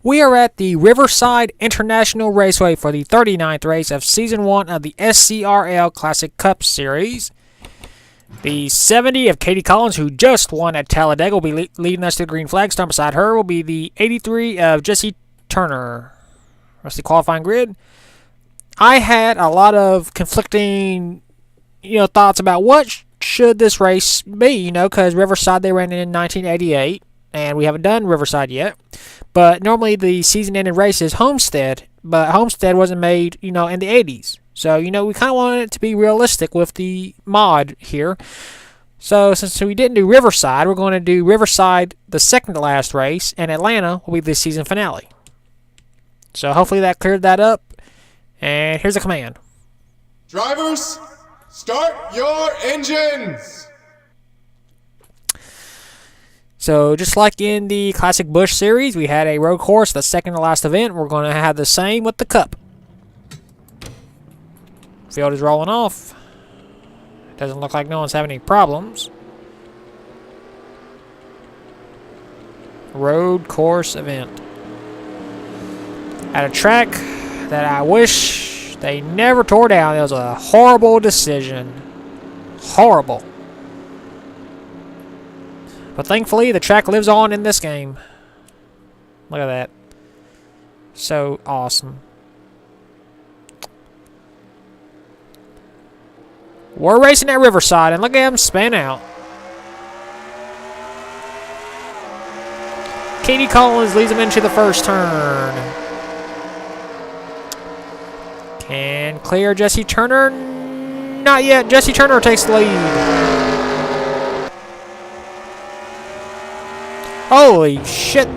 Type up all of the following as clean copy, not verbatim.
We are at the Riverside International Raceway for the 39th race of Season 1 of the SCRL Classic Cup Series. The 70 of Katie Collins, who just won at Talladega, will be leading us to the green flag. Starting beside her will be the 83 of Jesse Turner. That's the qualifying grid. I had a lot of conflicting, thoughts about what should this race be, because Riverside, they ran it in 1988, and we haven't done Riverside yet. But normally the season-ending race is Homestead, but Homestead wasn't made, in the 80s. So, we kind of wanted it to be realistic with the mod here. So, since we didn't do Riverside, we're going to do Riverside the second to last race, and Atlanta will be the season finale. So, hopefully that cleared that up. And here's a command. Drivers, start your engines! So, just like in the Classic Busch Series, we had a road course, the second to last event. We're going to have the same with the Cup. Field is rolling off. Doesn't look like no one's having any problems. Road course event. At a track that I wish they never tore down. It was a horrible decision. Horrible. But thankfully, the track lives on in this game. Look at that. So awesome. We're racing at Riverside, and look at him spin out. Katie Collins leads him into the first turn. Can clear Jesse Turner? Not yet. Jesse Turner takes the lead. Holy shit.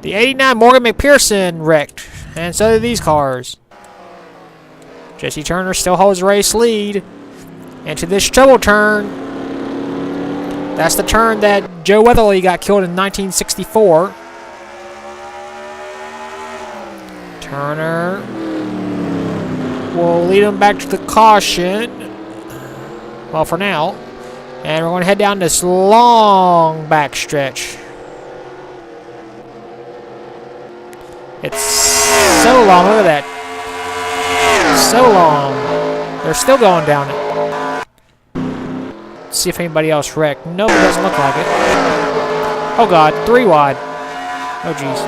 The 89 Morgan McPherson wrecked, and so did these cars. Jesse Turner still holds the race lead. And to this trouble turn, that's the turn that Joe Weatherly got killed in 1964. Turner will lead him back to the caution. Well, for now. And we're going to head down this long back stretch. It's so long. Look at that. So long. They're still going down it. Let's see if anybody else wrecked. Nope, it doesn't look like it. Oh god, 3 wide. Oh jeez.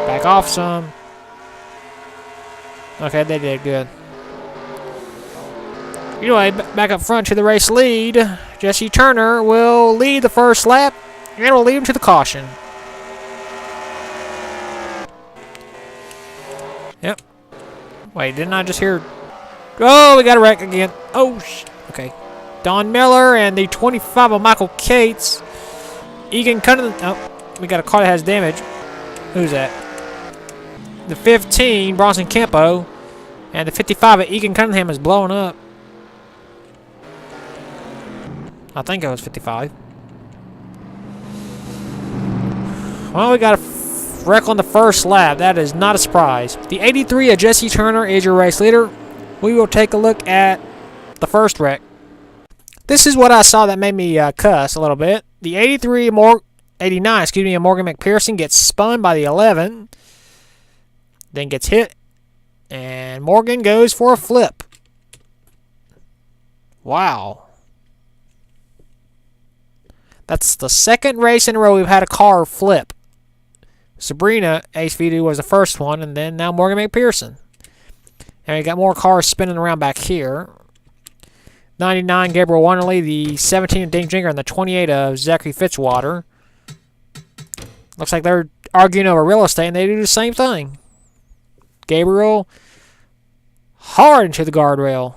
Back off some. Okay, they did good. Anyway, back up front to the race lead. Jesse Turner will lead the first lap and will lead him to the caution. Yep. Wait, didn't I just hear... Oh, we got a wreck again. Oh, okay. Don Miller and the 25 of Michael Cates. Egan Cunningham... Oh, we got a car that has damage. Who's that? The 15, Bronson Campo. And the 55 of Egan Cunningham is blowing up. I think it was 55. Well, we got a wreck on the first lap. That is not a surprise. The 83 of Jesse Turner is your race leader. We will take a look at the first wreck. This is what I saw that made me cuss a little bit. The 89, of Morgan McPherson gets spun by the 11. Then gets hit. And Morgan goes for a flip. Wow. That's the second race in a row we've had a car flip. Sabrina Ace Voodoo was the first one, and then now Morgan McPherson. And we got more cars spinning around back here. 99 Gabriel Wanderley, the 17 of Dink Jinker, and the 28 of Zachary Fitzwater. Looks like they're arguing over real estate, and they do the same thing. Gabriel hard into the guardrail.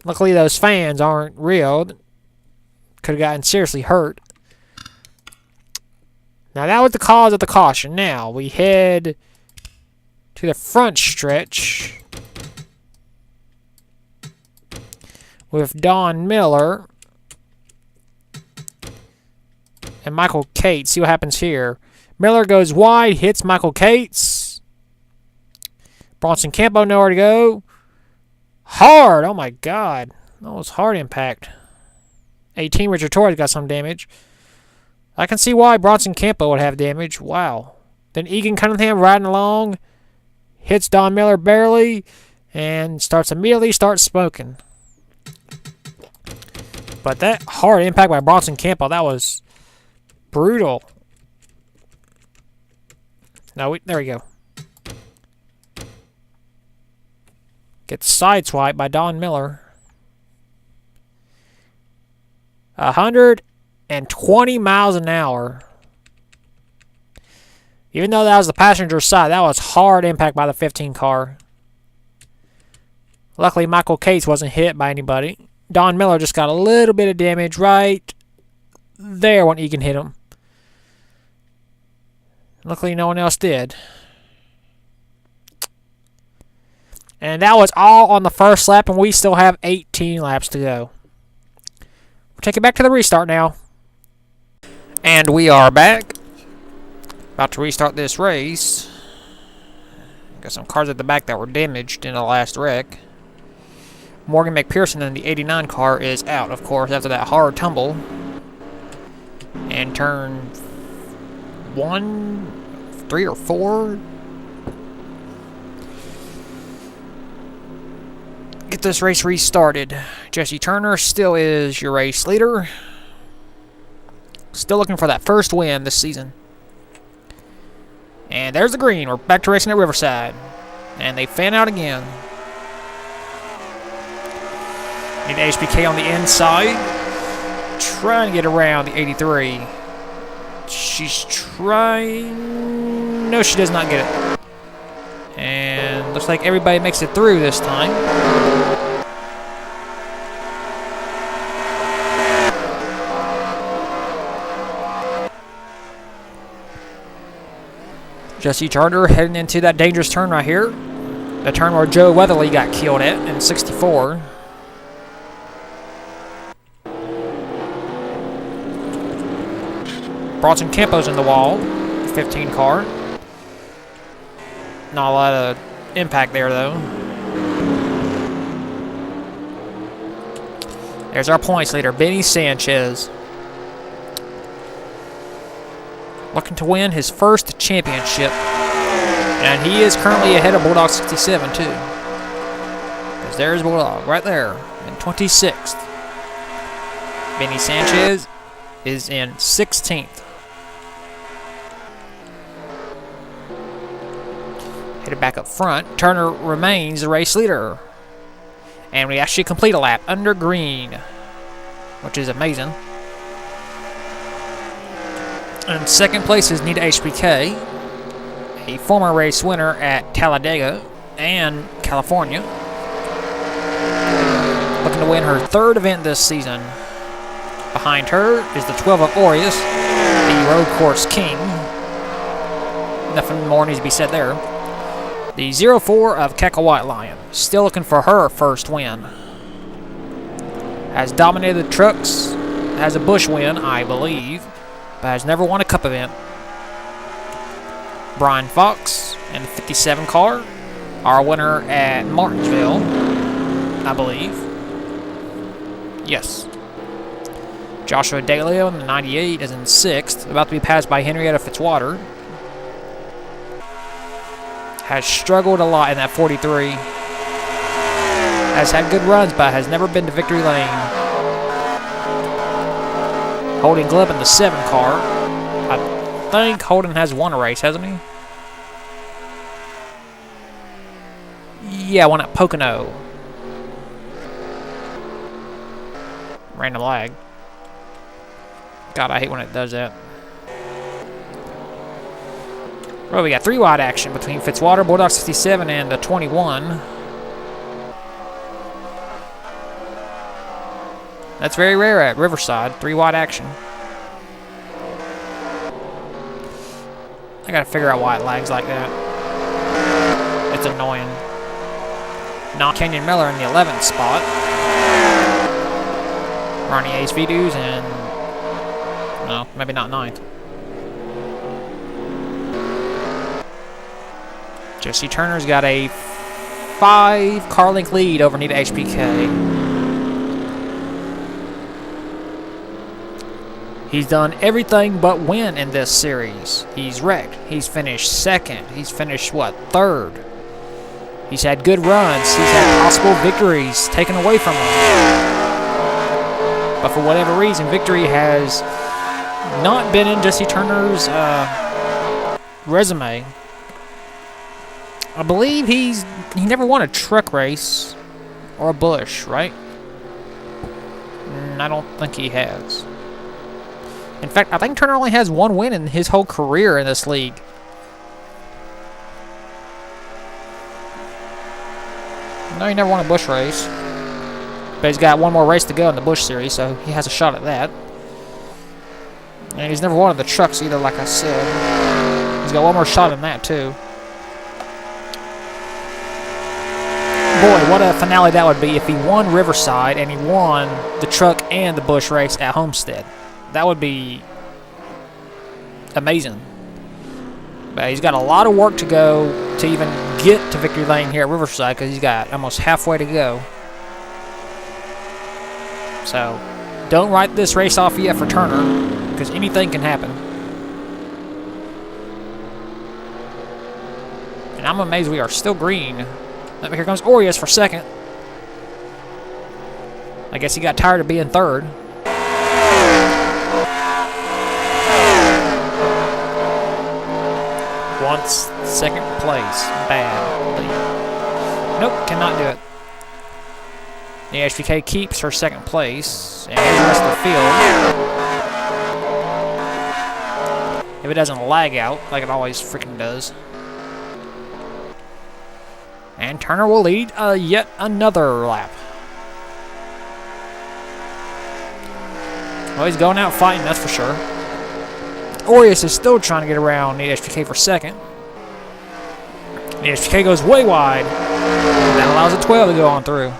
Luckily, those fans aren't real. Could have gotten seriously hurt. Now, that was the cause of the caution. Now, we head to the front stretch with Don Miller and Michael Cates. See what happens here. Miller goes wide, hits Michael Cates. Bronson Campo nowhere to go. Hard. Oh, my God. That was hard impact. 18 Richard Torres got some damage. I can see why Bronson Campo would have damage. Wow. Then Egan Cunningham riding along. Hits Don Miller barely. And immediately starts smoking. But that hard impact by Bronson Campo, that was brutal. No, there we go. Gets sideswiped by Don Miller. 120 miles an hour. Even though that was the passenger side, that was hard impact by the 15 car. Luckily, Michael Cates wasn't hit by anybody. Don Miller just got a little bit of damage right there when Egan hit him. Luckily, no one else did. And that was all on the first lap, and we still have 18 laps to go. We'll take it back to the restart now. And we are back. About to restart this race. Got some cars at the back that were damaged in the last wreck. Morgan McPherson in the 89 car is out, of course, after that hard tumble. And turn 1, 3, or 4. Get this race restarted. Jesse Turner still is your race leader. Still looking for that first win this season. And there's the green. We're back to racing at Riverside. And they fan out again. Need HBK on the inside. Trying to get around the 83. She's trying... No, she does not get it. And looks like everybody makes it through this time. Jesse Turner heading into that dangerous turn right here. The turn where Joe Weatherly got killed at in 64. Bronson Campo's in the wall. 15 car. Not a lot of impact there, though. There's our points leader, Benny Sanchez. Looking to win his first championship. And he is currently ahead of Bulldog 67, too. Because there's Bulldog, right there, in 26th. Benny Sanchez is in 16th. Headed back up front. Turner remains the race leader. And we actually complete a lap under green, which is amazing. In second place is Nita HBK, a former race winner at Talladega and California. Looking to win her third event this season. Behind her is the 12 of Aureus, the road course king. Nothing more needs to be said there. The 04 of Keka White Lion, still looking for her first win. Has dominated the trucks, has a Busch win, I believe, but has never won a Cup event. Brian Fox in the 57 car, our winner at Martinsville, I believe. Yes. Joshua Dalio in the 98 is in 6th, about to be passed by Henrietta Fitzwater. Has struggled a lot in that 43. Has had good runs, but has never been to victory lane. Holden Gleb in the 7 car. I think Holden has won a race, hasn't he? Yeah, one at Pocono. Random lag. God, I hate when it does that. Well, we got 3 wide action between Fitzwater, Bulldog 67, and the 21. That's very rare at Riverside, 3 wide action. I gotta figure out why it lags like that. It's annoying. Not Kenyon Miller in the 11th spot. Ronnie Ace Vidu's and... no, maybe not 9th. Jesse Turner's got a 5 car length lead over Nita HBK. He's done everything but win in this series. He's wrecked. He's finished second. He's finished, what, third? He's had good runs. He's had possible victories taken away from him. But for whatever reason, victory has not been in Jesse Turner's resume. I believe he never won a truck race or a Busch, right? I don't think he has. In fact, I think Turner only has one win in his whole career in this league. No, he never won a Busch race. But he's got one more race to go in the Busch series, so he has a shot at that. And he's never won the trucks either, like I said. He's got one more shot in that, too. Boy, what a finale that would be if he won Riverside and he won the truck and the Busch race at Homestead. That would be amazing. But he's got a lot of work to go to even get to victory lane here at Riverside because he's got almost halfway to go. So, don't write this race off yet for Turner because anything can happen. And I'm amazed we are still green. Here comes Orius for second. I guess he got tired of being third. Wants second place badly. Nope, cannot do it. The HBK keeps her second place, and here's the rest of the field. If it doesn't lag out, like it always freaking does. And Turner will lead yet another lap. Well, he's going out fighting, that's for sure. Orius is still trying to get around the HBK for second. The HBK goes way wide. That allows the 12 to go on through.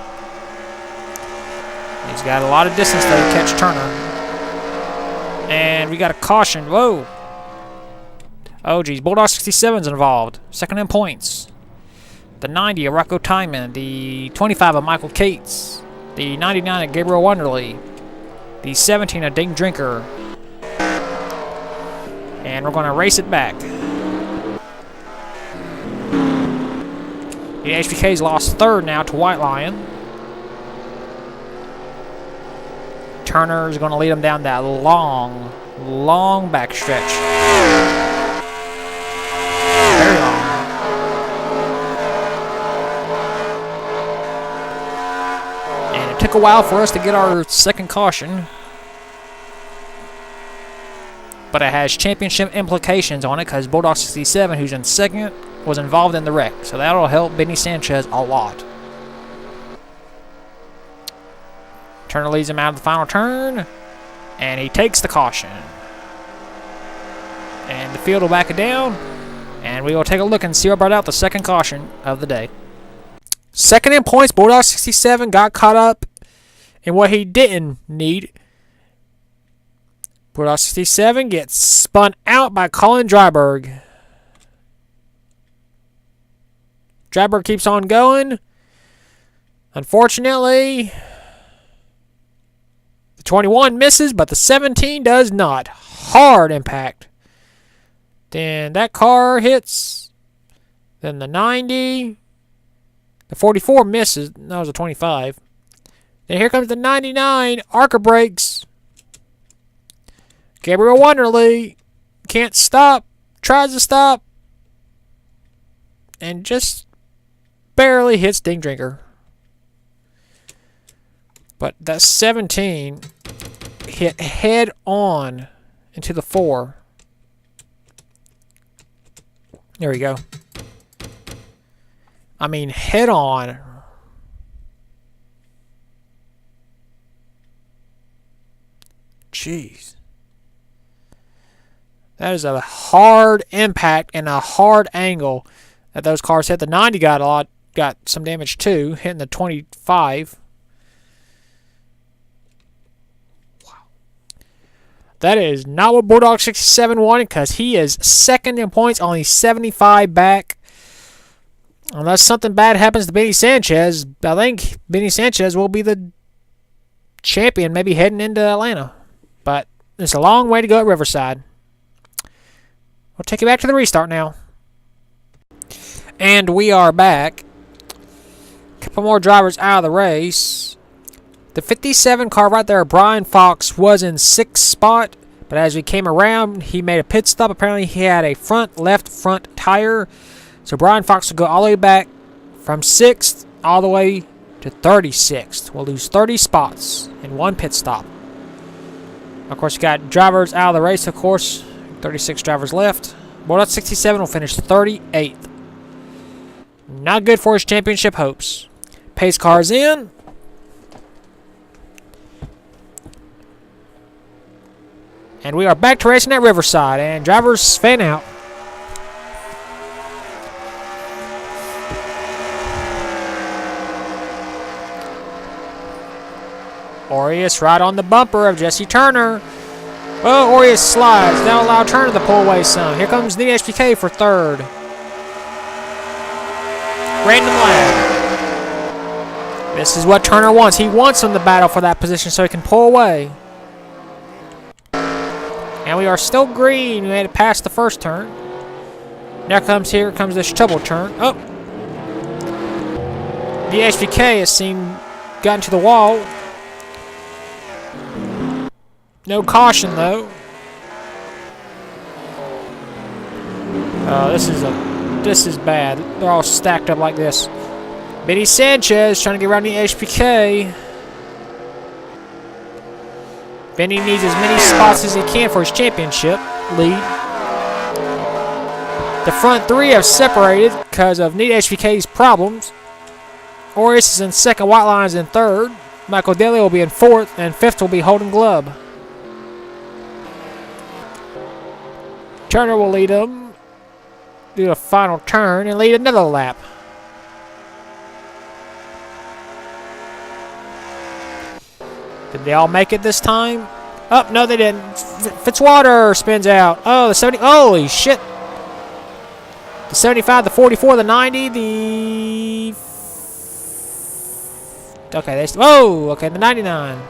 He's got a lot of distance, though, to catch Turner. And we got a caution. Whoa. Oh, geez. Bulldog 67's involved. Second in points. The 90 of Rocco Timon. The 25 of Michael Cates. The 99 of Gabriel Wonderly. The 17 of Ding Drinker. And we're going to race it back. The HBK's lost third now to White Lion. Turner's going to lead him down that long, long back stretch. Very long. And it took a while for us to get our second caution. But it has championship implications on it because Bulldog 67, who's in second, was involved in the wreck. So that'll help Benny Sanchez a lot. Turner leads him out of the final turn. And he takes the caution. And the field will back it down. And we will take a look and see what brought out the second caution of the day. Second in points, Bulldog 67 got caught up in what he didn't need. Bulldog 67 gets spun out by Colin Dryberg. Dryberg keeps on going. Unfortunately, the 21 misses, but the 17 does not. Hard impact. Then that car hits. Then the 90. The 44 misses. That was a 25. Then here comes the 99. Arca brakes. Gabriel Wonderly can't stop. Tries to stop. And just barely hits Ding Drinker. But that 17 hit head on into the 4. There we go. I mean, head on. Jeez. That is a hard impact and a hard angle that those cars hit. The 90 got some damage too, hitting the 25. Wow. That is not what Bulldog 67 wanted because he is second in points, only 75 back. Unless something bad happens to Benny Sanchez, I think Benny Sanchez will be the champion, maybe heading into Atlanta. But It's a long way to go at Riverside. We'll take you back to the restart now. And we are back. A couple more drivers out of the race. The 57 car right there, Brian Fox, was in 6th spot. But as we came around, he made a pit stop. Apparently, he had a left front tire. So Brian Fox will go all the way back from 6th all the way to 36th. We'll lose 30 spots in one pit stop. Of course, you got drivers out of the race, of course. 36 drivers left. Bulldog 67 will finish 38th. Not good for his championship hopes. Pace car's in. And we are back to racing at Riverside, and drivers fan out. Aureus right on the bumper of Jesse Turner. Oh, Aureus slides. Now allow Turner to pull away some. Here comes the HBK for 3rd. Random lap. This is what Turner wants. He wants him to battle for that position so he can pull away. And we are still green. We made it past the first turn. Here comes this trouble turn. Oh. The HBK has gotten to the wall. No caution though. This is bad. They're all stacked up like this. Benny Sanchez trying to get around the HBK. Benny needs as many spots as he can for his championship lead. The front three have separated because of Neat HBK's problems. Aureus is in 2nd, White Line's in 3rd. Michael Daly will be in 4th, and 5th will be Holden Glub. Turner will lead him, do a final turn, and lead another lap. Did they all make it this time? Oh, no, they didn't. Fitzwater spins out. Oh, the 70. Holy shit. The 75, the 44, the 90, the... Okay, okay, the 99.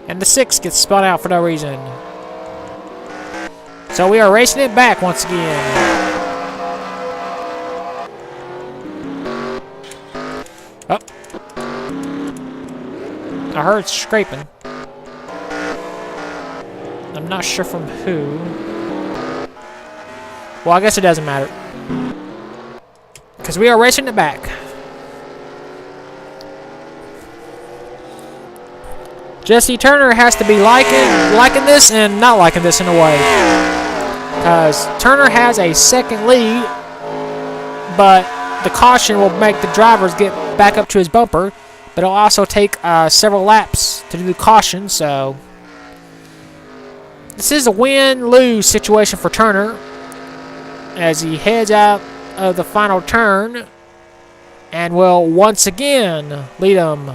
And the 6 gets spun out for no reason. So we are racing it back once again. Oh. I heard scraping. I'm not sure from who. Well, I guess it doesn't matter. Because we are racing it back. Jesse Turner has to be liking this and not liking this in a way. Because Turner has a 2nd lead, but the caution will make the drivers get back up to his bumper. But it'll also take several laps to do the caution, so... This is a win-lose situation for Turner as he heads out of the final turn and will once again lead him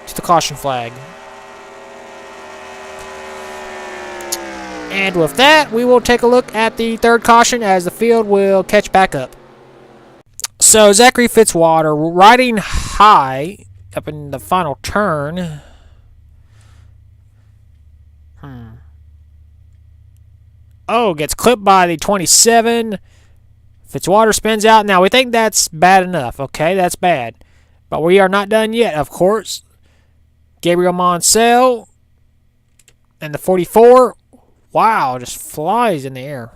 to the caution flag. And with that, we will take a look at the 3rd caution as the field will catch back up. So Zachary Fitzwater riding high up in the final turn. Oh, gets clipped by the 27. Fitzwater spins out. Now, we think that's bad enough. Okay, that's bad. But we are not done yet, of course. Gabriel Monsell and the 44. Wow, just flies in the air.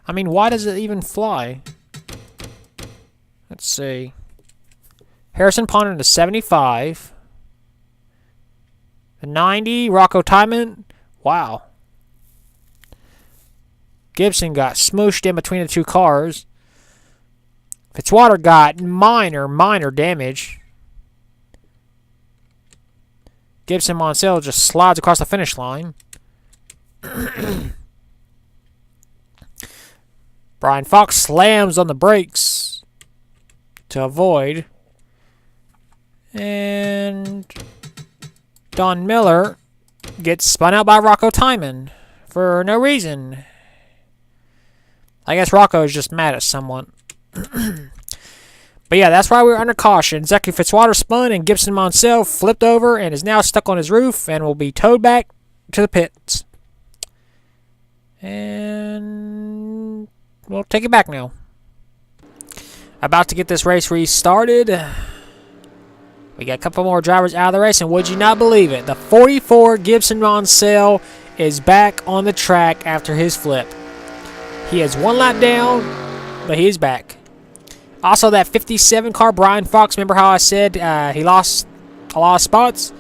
I mean, why does it even fly? Let's see. Harrison Ponder to 75. The 90, Rocco Timon. Wow. Gibson got smooshed in between the two cars. Fitzwater got minor damage. Gibson Monsell just slides across the finish line. Brian Fox slams on the brakes to avoid. And Don Miller gets spun out by Rocco Timon for no reason. I guess Rocco is just mad at someone. But yeah, that's why we were under caution. Zeki Fitzwater spun and Gibson Monsell flipped over and is now stuck on his roof and will be towed back to the pits. And we'll take it back now. About to get this race restarted. We got a couple more drivers out of the race, and would you not believe it? The 44 Gibson Monsell is back on the track after his flip. He is one lap down, but he is back. Also, that 57 car, Brian Fox, remember how I said he lost a lot of spots?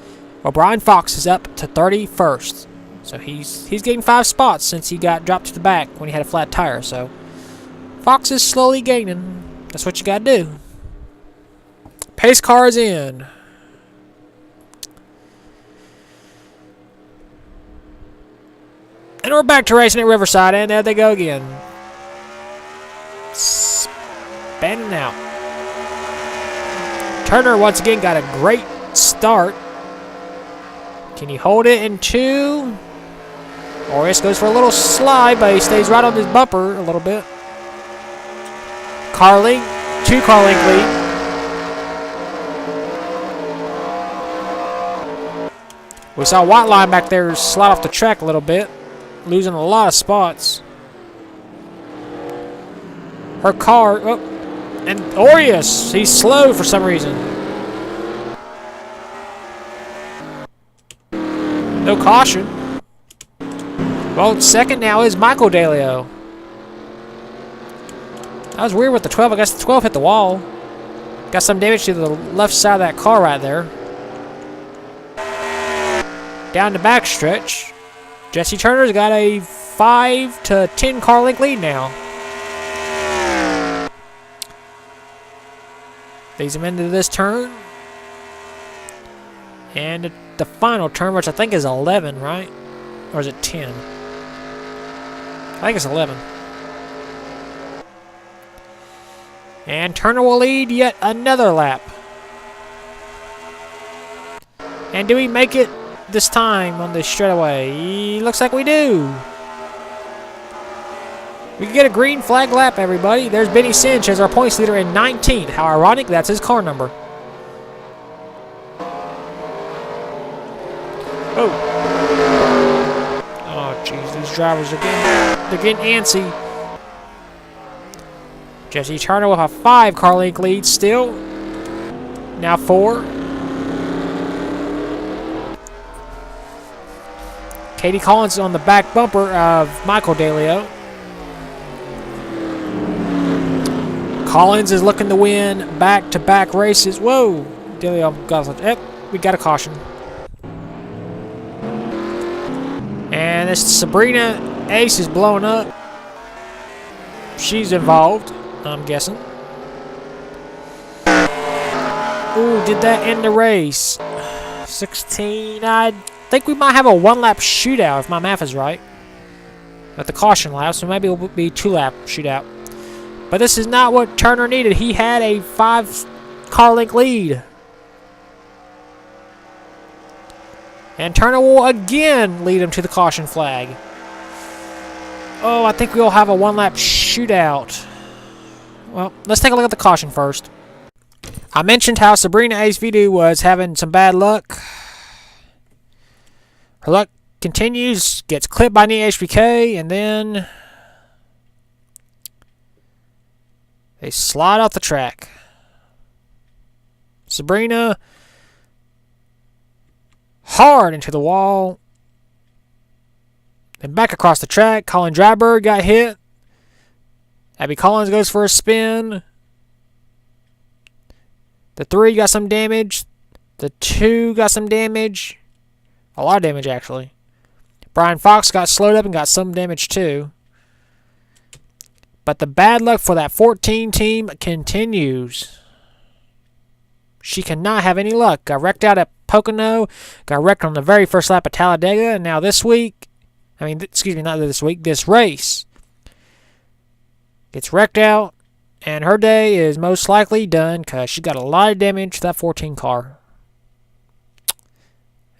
Well, Brian Fox is up to 31st. So he's gained 5 spots since he got dropped to the back when he had a flat tire. So Fox is slowly gaining. That's what you got to do. Pace car is in. And we're back to racing at Riverside, and there they go again. Spanning out. Turner once again got a great start. Can he hold it in 2? Orius goes for a little slide, but he stays right on his bumper a little bit. Carling, 2 car length lead. We saw Whiteline back there slide off the track a little bit, losing a lot of spots. Her car, oh, and Orius, he's slow for some reason. No caution. Well, second now is Michael Dalio. That was weird with the 12. I guess the 12 hit the wall. Got some damage to the left side of that car right there. Down the backstretch. Jesse Turner's got a 5 to 10 car length lead now. Leads him into this turn. And the final turn, which I think is 11, right? Or is it 10? I think it's 11. And Turner will lead yet another lap. And do we make it this time on this straightaway? Looks like we do. We can get a green flag lap, everybody. There's Benny Cinch as our points leader in 19th. How ironic, that's his car number. Oh. Oh, jeez, these drivers are getting antsy. Jesse Turner with a 5 car length lead still. Now 4. Katie Collins is on the back bumper of Michael Dalio. Collins is looking to win back-to-back races. Whoa! Dalio got we got a caution. And this Sabrina Ace is blowing up. She's involved, I'm guessing. Ooh, did that end the race? 16. I think we might have a 1-lap shootout if my math is right. At the caution lap, so maybe it will be 2-lap shootout. But this is not what Turner needed. He had a 5 car length lead. And Turner will again lead him to the caution flag. Oh, I think we'll have a 1-lap shootout. Well, let's take a look at the caution first. I mentioned how Sabrina Ace Vidu was having some bad luck. Her luck continues, gets clipped by Nia HBK, and then they slide off the track. Sabrina hard into the wall. Then back across the track. Colin Dryberg got hit. Abby Collins goes for a spin. The 3 got some damage. The 2 got some damage. A lot of damage, actually. Brian Fox got slowed up and got some damage, too. But the bad luck for that 14 team continues. She cannot have any luck. Got wrecked out at Pocono. Got wrecked on the very first lap at Talladega. And now this week, not this week, this race gets wrecked out. And her day is most likely done because she got a lot of damage to that 14 car.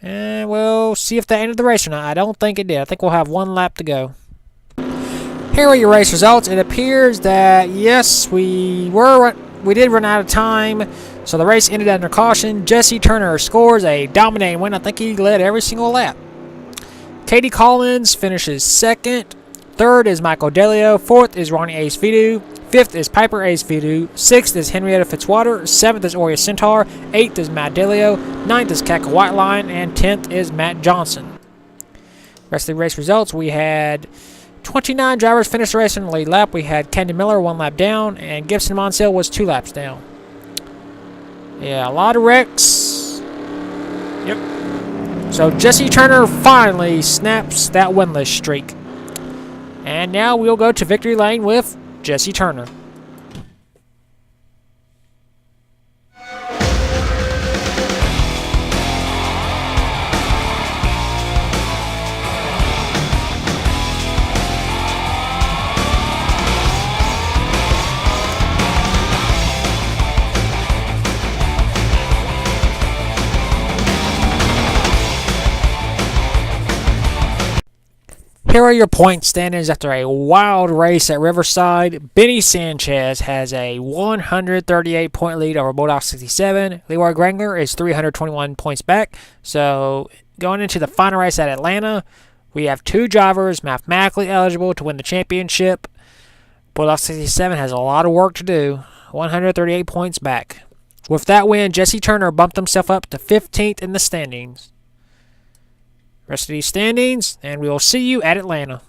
And we'll see if that ended the race or not. I don't think it did. I think we'll have 1 lap to go. Here are your race results. It appears that, yes, we we did run out of time, so the race ended under caution. Jesse Turner scores a dominating win. I think he led every single lap. Katie Collins finishes second. Third is Michael Delio. Fourth is Ronnie Ace Vidu. Fifth is Piper Ace Vidu. Sixth is Henrietta Fitzwater. Seventh is Oria Centaur. Eighth is Matt Delio. Ninth is Kaka Whiteline. And 10th is Matt Johnson. Rest of the race results, we had 29 drivers finish the race in the lead lap. We had Candy Miller 1 lap down, and Gibson Monsell was 2 laps down. Yeah, a lot of wrecks. Yep. So Jesse Turner finally snaps that winless streak. And now we'll go to victory lane with Jesse Turner. Here are your point standings after a wild race at Riverside. Benny Sanchez has a 138-point lead over Bulldog 67. Leroy Grangler is 321 points back. So going into the final race at Atlanta, we have 2 drivers mathematically eligible to win the championship. Bulldog 67 has a lot of work to do. 138 points back. With that win, Jesse Turner bumped himself up to 15th in the standings. Rest of these standings, and we will see you at Atlanta.